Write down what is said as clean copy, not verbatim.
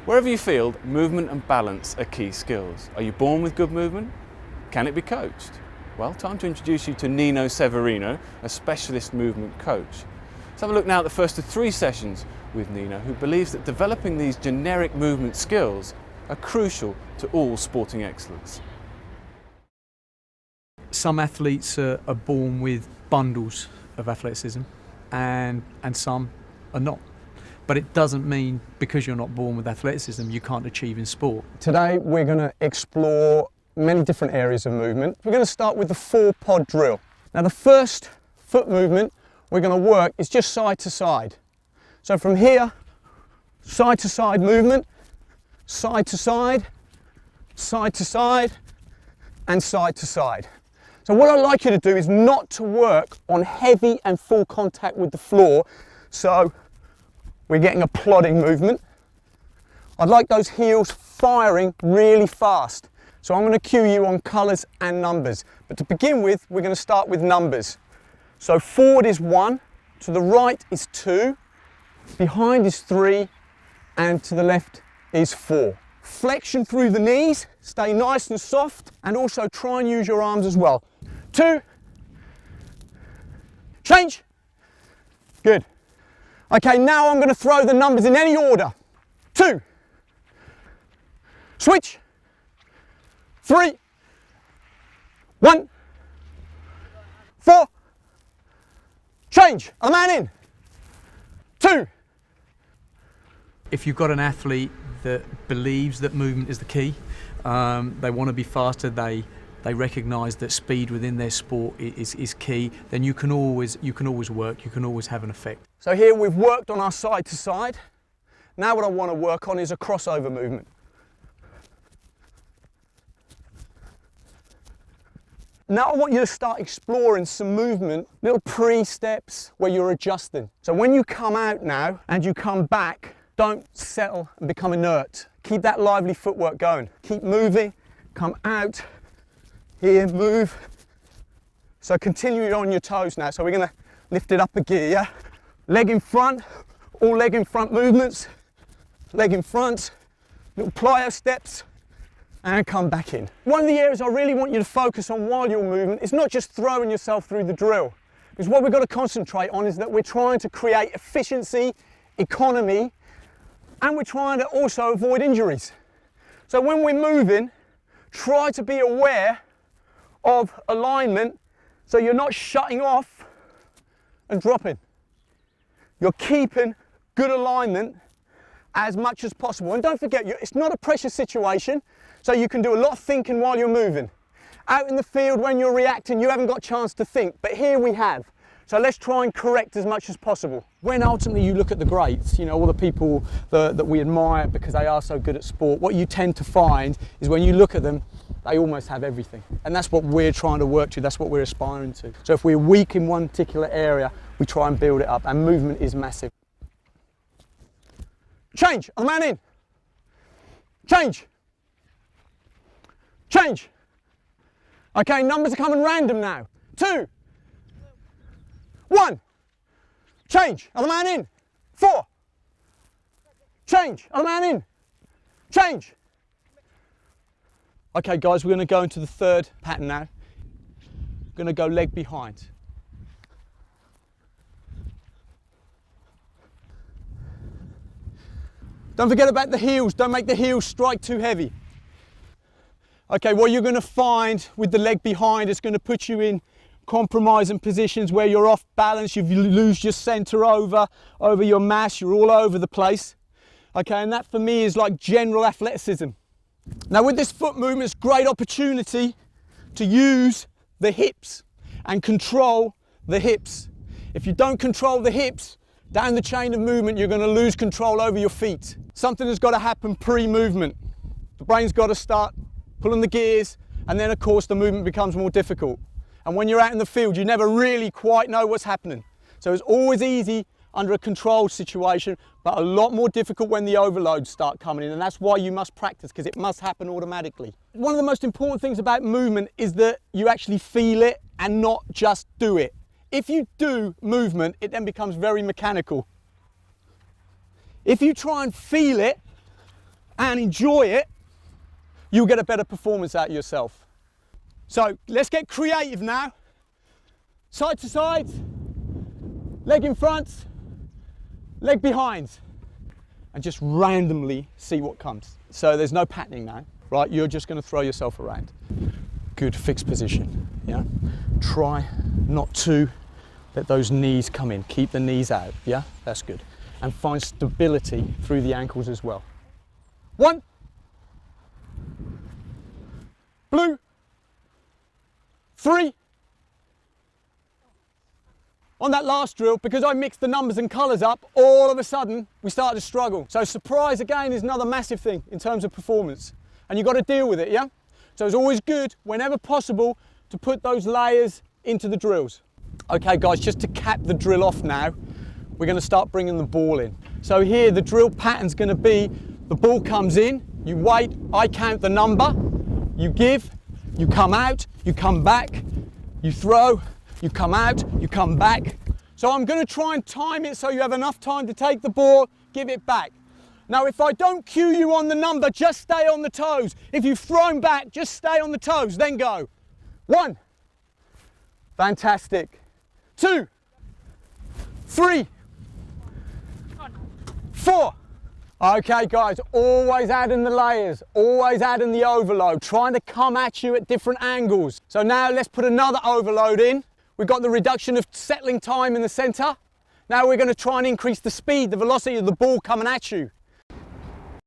Wherever you field, movement and balance are key skills. Are you born with good movement? Can it be coached? Well, time to introduce you to Nino, a specialist movement coach. Let's have a look now at the first of 3 sessions with Nino, who believes that developing these generic movement skills are crucial to all sporting excellence. Some athletes are born with bundles of athleticism and some are not. But it doesn't mean because you're not born with athleticism you can't achieve in sport. Today we're going to explore many different areas of movement. We're going to start with the 4-pod drill. Now the first foot movement we're going to work is just side to side. So from here, side to side movement, side to side, side to side, and side to side. So what I'd like you to do is not to work on heavy and full contact with the floor. So we're getting a plodding movement. I'd like those heels firing really fast. So I'm going to cue you on colours and numbers. But to begin with, we're going to start with numbers. So forward is 1, to the right is 2, behind is 3, and to the left is 4. Flexion through the knees, stay nice and soft, and also try and use your arms as well. 2, change, good. Okay, now I'm going to throw the numbers in any order. 2, switch, 3, 1, 4, change, a man in, 2. If you've got an athlete that believes that movement is the key, they want to be faster, they recognise that speed within their sport is key, then you can always work, you can always have an effect. So here we've worked on our side to side. Now what I want to work on is a crossover movement. Now I want you to start exploring some movement, little pre-steps where you're adjusting. So when you come out now and you come back, don't settle and become inert. Keep that lively footwork going. Keep moving, come out, here, move. So continue on your toes now. So we're going to lift it up a gear, yeah? Leg in front, all leg in front movements. Leg in front, little plyo steps, and come back in. One of the areas I really want you to focus on while you're moving is not just throwing yourself through the drill. Because what we've got to concentrate on is that we're trying to create efficiency, economy, and we're trying to also avoid injuries. So when we're moving, try to be aware of alignment so you're not shutting off and dropping. You're keeping good alignment as much as possible. And don't forget, it's not a pressure situation, so you can do a lot of thinking while you're moving. Out in the field when you're reacting, you haven't got a chance to think, but here we have. So let's try and correct as much as possible. When ultimately you look at the greats, you know, all the people that we admire because they are so good at sport, what you tend to find is when you look at them, they almost have everything. And that's what we're trying to work to, that's what we're aspiring to. So if we're weak in one particular area, we try and build it up, and movement is massive. Change, a man in. Change. Change. Okay, numbers are coming random now. 2, 1, change, other man in, 4, change, other man in, change. Okay guys, we're going to go into the third pattern now. We're going to go leg behind. Don't forget about the heels, don't make the heels strike too heavy. Okay, what you're going to find with the leg behind is going to put you in compromising positions where you're off balance, you lose your center over your mass, you're all over the place. Okay, and that for me is like general athleticism. Now with this foot movement, it's a great opportunity to use the hips and control the hips. If you don't control the hips, down the chain of movement, you're going to lose control over your feet. Something has got to happen pre-movement. The brain's got to start pulling the gears, and then of course the movement becomes more difficult. And when you're out in the field, you never really quite know what's happening. So it's always easy under a controlled situation, but a lot more difficult when the overloads start coming in, and that's why you must practice, because it must happen automatically. One of the most important things about movement is that you actually feel it and not just do it. If you do movement, it then becomes very mechanical. If you try and feel it and enjoy it, you'll get a better performance out of yourself. So let's get creative now. Side to side, leg in front, leg behind, and just randomly see what comes. So there's no patterning now, right? You're just going to throw yourself around. Good fixed position, yeah? Try not to let those knees come in. Keep the knees out, yeah? That's good. And find stability through the ankles as well. 1, blue, 3. On that last drill, because I mixed the numbers and colours up, all of a sudden we started to struggle. So surprise again is another massive thing in terms of performance. And you've got to deal with it, yeah? So it's always good, whenever possible, to put those layers into the drills. Okay guys, just to cap the drill off now, we're going to start bringing the ball in. So here the drill pattern's going to be, the ball comes in, you wait, I count the number, you give, you come out, you come back, you throw, you come out, you come back. So I'm going to try and time it so you have enough time to take the ball, give it back. Now if I don't cue you on the number, just stay on the toes. If you've thrown back, just stay on the toes, then go. 1, fantastic. 2, 3, 4. Okay guys, always add in the layers, always add in the overload, trying to come at you at different angles. So now let's put another overload in. We've got the reduction of settling time in the center. Now we're going to try and increase the speed, the velocity of the ball coming at you.